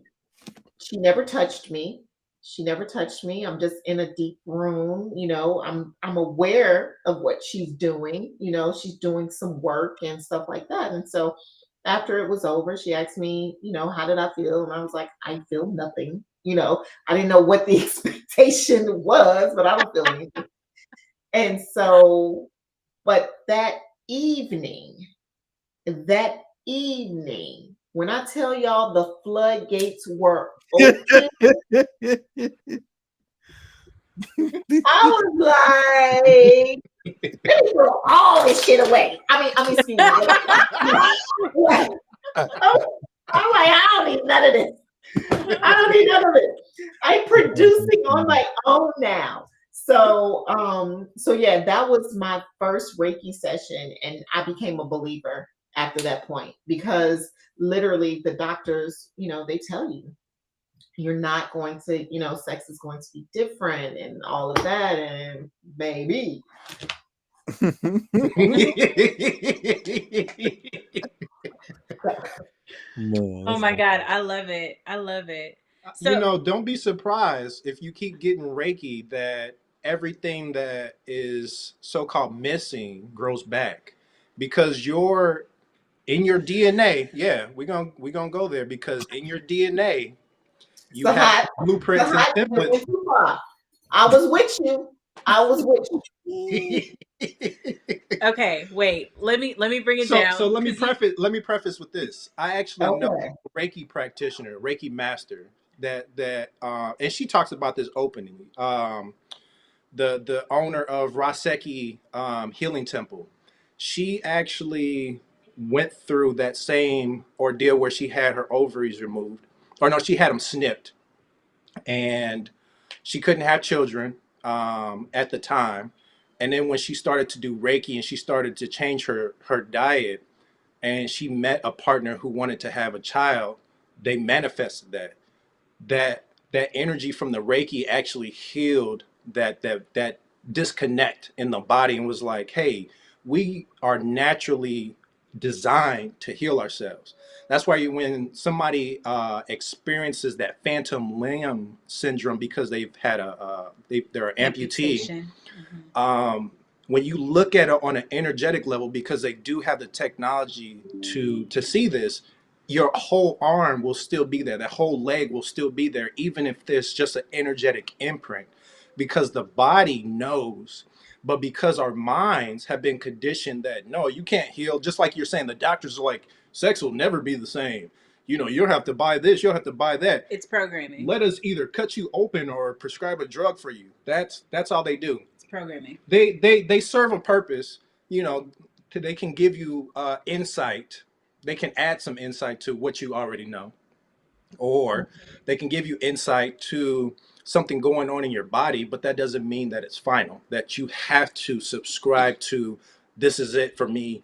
she never touched me. She never touched me. I'm just in a deep room, you know. I'm aware of what she's doing, you know. She's doing some work and stuff like that. And so after it was over, she asked me, you know, how did I feel? And I was like, I feel nothing. You know, I didn't know what the expectation was, but I don't feel anything. And so, but that evening, when I tell y'all the floodgates were open, I was like, let me throw all this shit away. Excuse me. Like, I'm like, I don't need none of this. I don't need none of it. I'm producing on my own now. So yeah, that was my first Reiki session, and I became a believer after that point because literally the doctors, you know, they tell you you're not going to, you know, sex is going to be different and all of that, and baby. Man, Oh that's my fun. God, I love it. I love it. You So know, don't be surprised if you keep getting Reiki that everything that is so-called missing grows back because you're in your DNA. Yeah, we're gonna go there because in your DNA you have Sahat, blueprints and Sahat, you templates. went too far. I was with you. I was with okay, wait. Let me bring it So down because you. let me preface with this. I you. actually know Okay. a Reiki practitioner, Reiki master and she talks about this opening. The owner of Raseki Healing Temple, she actually went through that same ordeal where she had her ovaries removed, or no, she had them snipped, and she couldn't have children at the time. And then when she started to do Reiki and she started to change her diet, and she met a partner who wanted to have a child, they manifested that energy from the Reiki actually healed that disconnect in the body and was like, hey, we are naturally designed to heal ourselves. That's why when somebody experiences that phantom limb syndrome because they've had they're an amputee, Amputation. Mhm. when you look at it on an energetic level, because they do have the technology to see this, your whole arm will still be there. That whole leg will still be there, even if there's just an energetic imprint, because the body knows. But because our minds have been conditioned that no, you can't heal. Just like you're saying, the doctors are like, sex will never be the same. You know, you'll have to buy this, you'll have to buy that. It's programming. Let us either cut you open or prescribe a drug for you. That's all they do. It's programming. They serve a purpose. You know, they can give you insight. They can add some insight to what you already know, or they can give you insight to something going on in your body, but that doesn't mean that it's final, that you have to subscribe to this is it for me.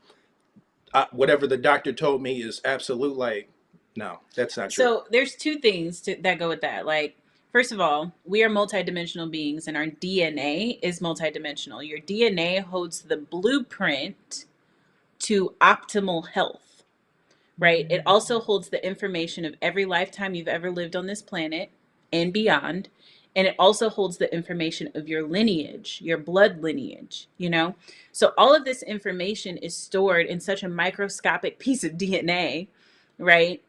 Whatever the doctor told me is absolute. Like, no, that's not true. So there's two things that go with that. Like, first of all, we are multidimensional beings, and our DNA is multidimensional. Your DNA holds the blueprint to optimal health, right? It also holds the information of every lifetime you've ever lived on this planet and beyond. And it also holds the information of your lineage, your blood lineage, you know? So all of this information is stored in such a microscopic piece of DNA, right?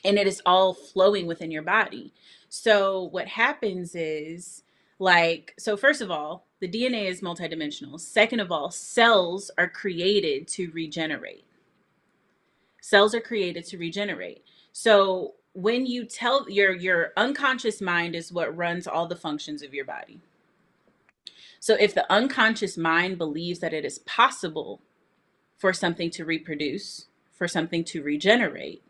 And it is all flowing within your body. So what happens is, like, so first of all, the DNA is multidimensional. Second of all, cells are created to regenerate. Cells are created to regenerate. So when you tell your unconscious mind is what runs all the functions of your body. So if the unconscious mind believes that it is possible for something to reproduce, for something to regenerate,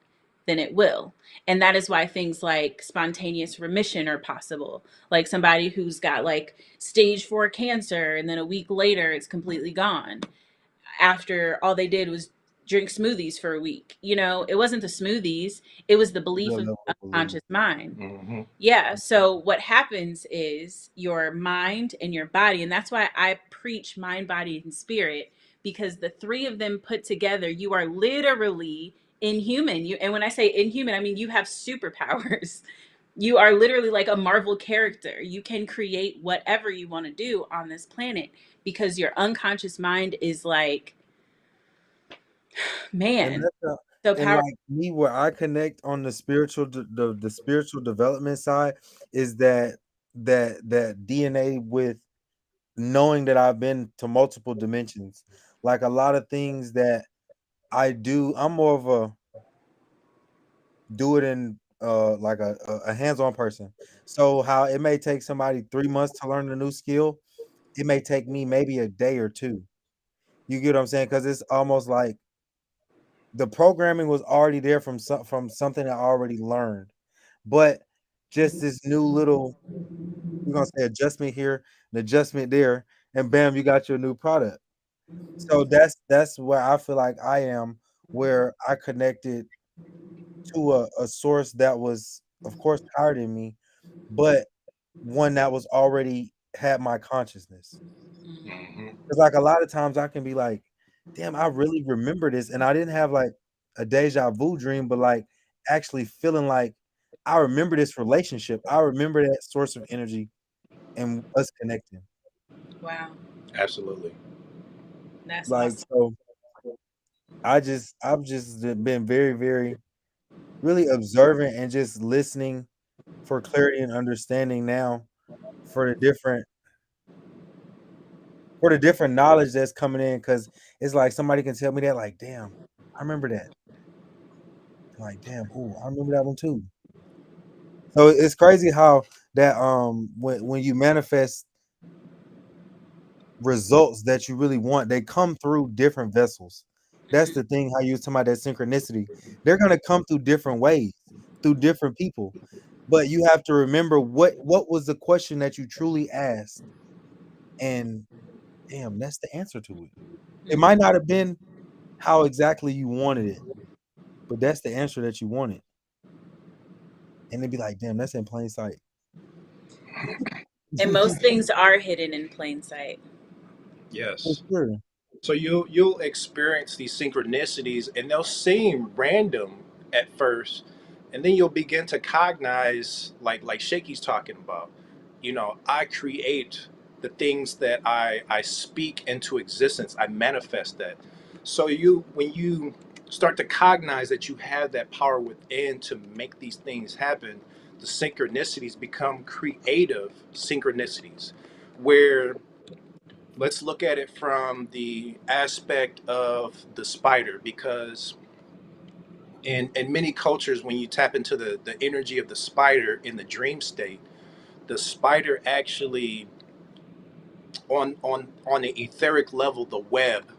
then it will. And that is why things like spontaneous remission are possible. Like somebody who's got like stage 4 cancer and then a week later it's completely gone after all they did was drink smoothies for a week. You know, it wasn't the smoothies, it was the belief Your of level the of belief. unconscious mind. Mm-hmm. Yeah. So what happens is your mind and your body, and that's why I preach mind, body, and spirit, because the three of them put together, you are literally inhuman. And when I say inhuman, I mean you have superpowers. You are literally like a Marvel character. You can create whatever you want to do on this planet because your unconscious mind is like, And man, that's so and powerful. like me, where I connect on the spiritual, the spiritual development side is that DNA with knowing that I've been to multiple dimensions. Like a lot of things that I do, I'm more of a do it in like a hands-on person. So how it may take somebody 3 months to learn a new skill, it may take me maybe a day or two. You get what I'm saying? Because it's almost like the programming was already there from something I already learned, but just this new little, we're gonna say adjustment here, an adjustment there, and bam, you got your new product. So that's where I feel like I am, where I connected to a source that was, of course, higher than me, but one that was already had my consciousness. Mm-hmm. Because like a lot of times I can be like, damn, I really remember this. And I didn't have like a deja vu dream, but like actually feeling like I remember this relationship. I remember that source of energy and us connecting. Wow. Absolutely. That's Like awesome. so I've just been very, very really observant and just listening for clarity and understanding now for the different knowledge that's coming in, because it's like somebody can tell me that, like, damn, I remember that. Like, damn, ooh, I remember that one too. So it's crazy how that when you manifest results that you really want, they come through different vessels. That's Hmm. the thing, how you was talking about that synchronicity. They're gonna come through different ways, through different people. But you have to remember what was the question that you truly asked, and damn, that's the answer to it. It might not have been how exactly you wanted it, but that's the answer that you wanted. And they'd be like, damn, that's in plain sight. And most things are hidden in plain sight. For Yes. sure. So you'll experience these synchronicities, and they'll seem random at first, and then you'll begin to cognize, like Shaky's talking about. I create the things that I speak into existence. I manifest that. So when you start to cognize that you have that power within to make these things happen, the synchronicities become creative synchronicities, where let's look at it from the aspect of the spider, because in many cultures, when you tap into the energy of the spider in the dream state, the spider actually, on the etheric level, the web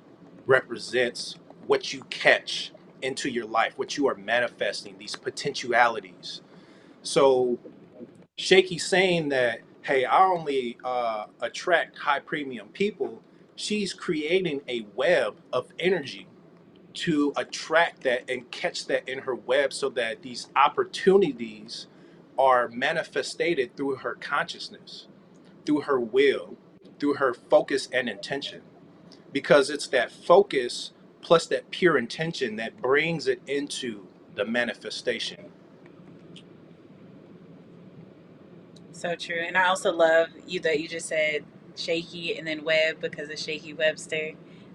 represents what you catch into your life, what you are manifesting, these potentialities. So Shaky saying that, hey, I only attract high premium people. She's creating a web of energy to attract that and catch that in her web, so that these opportunities are manifested through her consciousness, through her will, through her focus and intention. Because it's that focus plus that pure intention that brings it into the manifestation. So true. And I also love you that you just said shaky and then web because of Shaky Webster.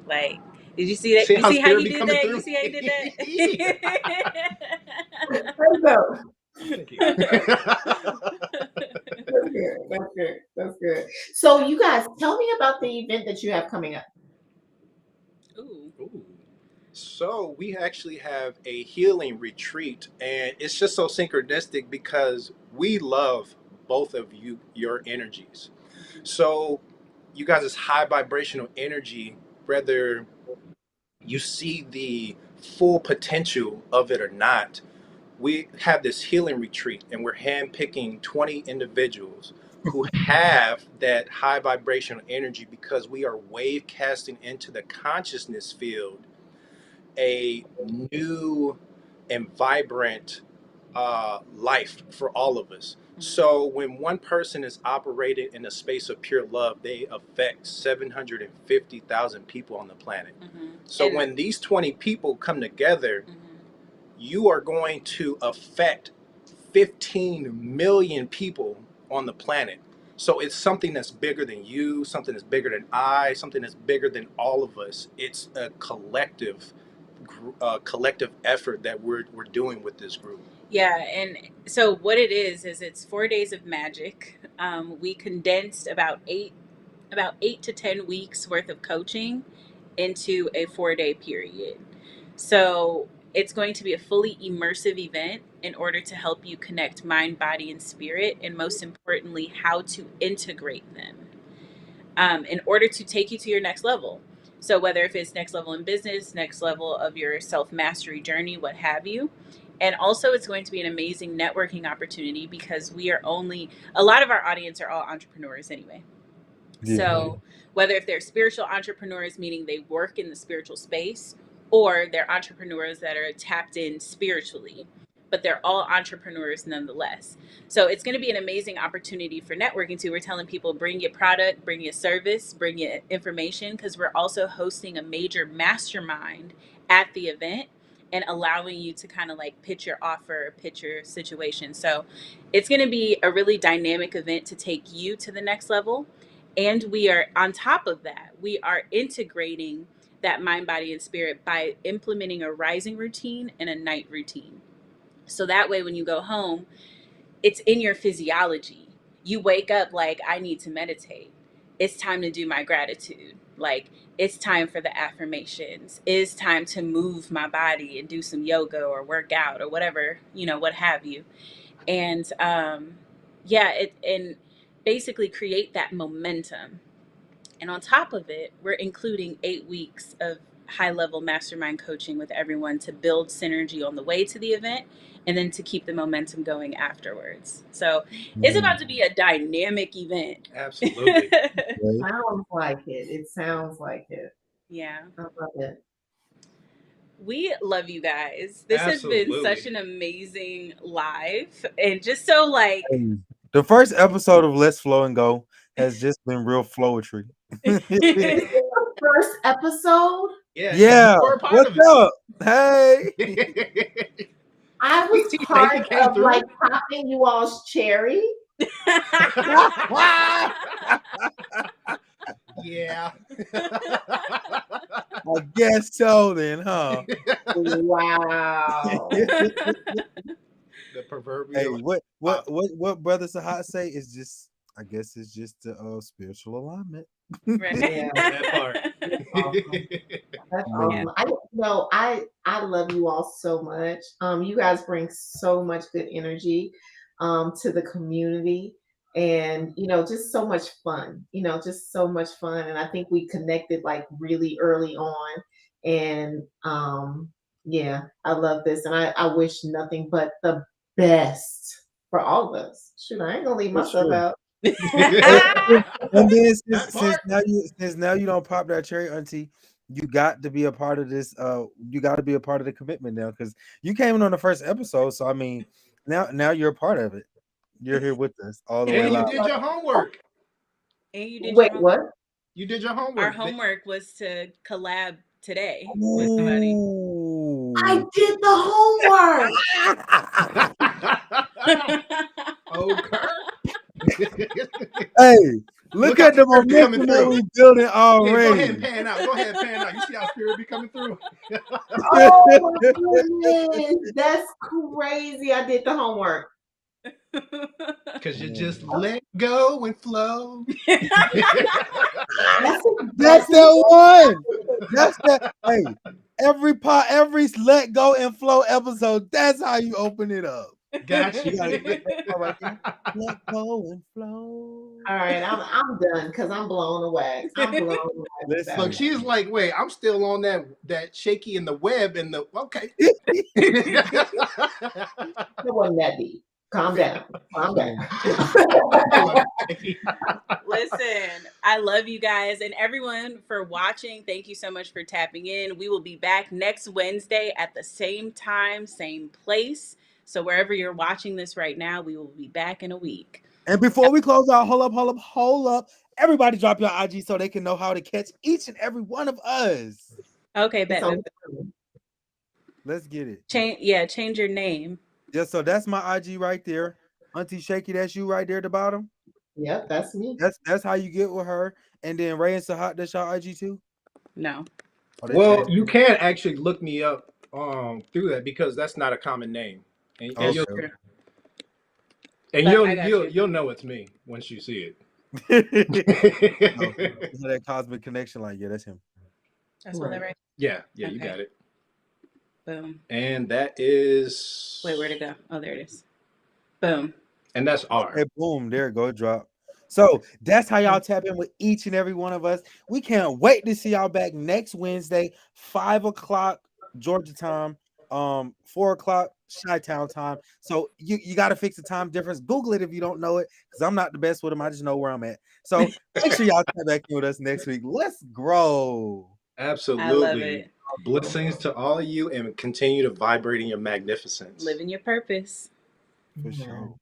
Like, did you see that? See You how see how spirit he be did coming that? You through? see how he did Yeah. There you go. Thank you. that? That's good. That's good. That's good. So, you guys, tell me about the event that you have coming up. Ooh. Ooh. So we actually have a healing retreat, and it's just so synchronistic because we love both of your energies. So you guys' high vibrational energy, whether you see the full potential of it or not, we have this healing retreat, and we're handpicking 20 individuals who have that high vibrational energy, because we are wave casting into the consciousness field a new and vibrant life for all of us. So when one person is operating in a space of pure love, they affect 750,000 people on the planet. So And when these 20 people come together, you are going to affect 15 million people on the planet. So it's something that's bigger than you, something that's bigger than I, something that's bigger than all of us. It's a collective effort that we're doing with this group. yeah, and so what it is it's 4 days of magic. We condensed about eight to 10 weeks worth of coaching into a 4-day period. So it's going to be a fully immersive event in order to help you connect mind, body, and spirit, and most importantly, how to integrate them in order to take you to your next level. So whether if it's next level in business, next level of your self-mastery journey, what have you. And also it's going to be an amazing networking opportunity because a lot of our audience are all entrepreneurs anyway. Yeah. So whether if they're spiritual entrepreneurs, meaning they work in the spiritual space, or they're entrepreneurs that are tapped in spiritually, but they're all entrepreneurs nonetheless. So it's going to be an amazing opportunity for networking too. We're telling people, bring your product, bring your service, bring your information, because we're also hosting a major mastermind at the event and allowing you to kind of like pitch your offer, pitch your situation. So it's going to be a really dynamic event to take you to the next level. And we are on top of that, we are integrating that mind, body, and spirit by implementing a rising routine and a night routine. So that way, when you go home, it's in your physiology. You wake up like, I need to meditate. It's time to do my gratitude. Like, it's time for the affirmations. It's time to move my body and do some yoga or work out or whatever, what have you. And and basically create that momentum. And on top of it, we're including 8 weeks of high level mastermind coaching with everyone to build synergy on the way to the event and then to keep the momentum going afterwards. So it's about to be a dynamic event. Absolutely. Sounds like it. It sounds like it. Yeah. I love it. We love you guys. This has been Absolutely. such an amazing live and just so like Hey, the first episode of Let's Flow and Go has just been real flowetry. This is the first episode. Yeah. Yeah. You were a part What's of it. up? Hey. I was Thank part you came of through. like popping you all's cherry. Yeah. I guess so then, huh? Wow. The proverbial. Hey, what Brother Sahat say is just, I guess it's just the spiritual alignment. Right. Yeah. That part. That's Yeah. awesome. I love you all so much. You guys bring so much good energy to the community, and just so much fun. Just so much fun. And I think we connected like really early on. And yeah, I love this, and I wish nothing but the best for all of us. Shoot, I ain't gonna leave For myself sure. out. And then That since part. now you don't pop that cherry, auntie, you got to be a part of this. You got to be a part of the commitment now because you came in on the first episode. So I mean, now you're a part of it. You're here with us all the way And you live. did your homework. And you did Wait, your what? You did your homework. Our homework was to collab today with somebody. Ooh. I did the homework. Okay. Hey, look how at the spirit be coming momentum that through. we building Yeah, already. go ahead and pan out. Go ahead and pan out. You see how spirit be coming through? Oh my goodness, that's crazy. I did the homework. Because you just let go and flow. That's the one. That's that. Hey, every let go and flow episode. That's how you open it up. Got You you. gotta get that part right there. Let go and flow. All right, I'm done because I'm blown away. I'm blown away. with Listen. that. Look, she's like, wait, I'm still on that shaky in the web and the okay. It wasn't that deep. Calm down. Calm down. Listen, I love you guys and everyone for watching. Thank you so much for tapping in. We will be back next Wednesday at the same time, same place. So wherever you're watching this right now, we will be back in a week. And before we close out, hold up. Everybody drop your IG so they can know how to catch each and every one of us. Okay, It's bet. on- Let's get it. Change your name. Yeah, so that's my IG right there. Auntie Shaky, that's you right there at the bottom. Yep, that's me. That's how you get with her. And then Ray and Sahat, that's your IG too? No. Oh, they Well, changed you it. can actually look me up through that because that's not a common name, and, Okay. you'll True. and But you'll I got you'll you. you'll know it's me once you see So, it. that cosmic connection, like, yeah, that's him. That's what Right. right. Yeah, you Okay. got it. Boom. And that is. Wait, where'd it go? Oh, there it is. Boom. And that's R. Hey, boom, there it go, drop. So that's how y'all tap in with each and every one of us. We can't wait to see y'all back next Wednesday, 5:00 Georgia time, 4:00 Chi-Town time. So you got to fix the time difference. Google it if you don't know it, because I'm not the best with them. I just know where I'm at. So make sure y'all tap back in with us next week. Let's grow. Absolutely. I love it. Blessings to all of you and continue to vibrate in your magnificence. Living your purpose. For sure.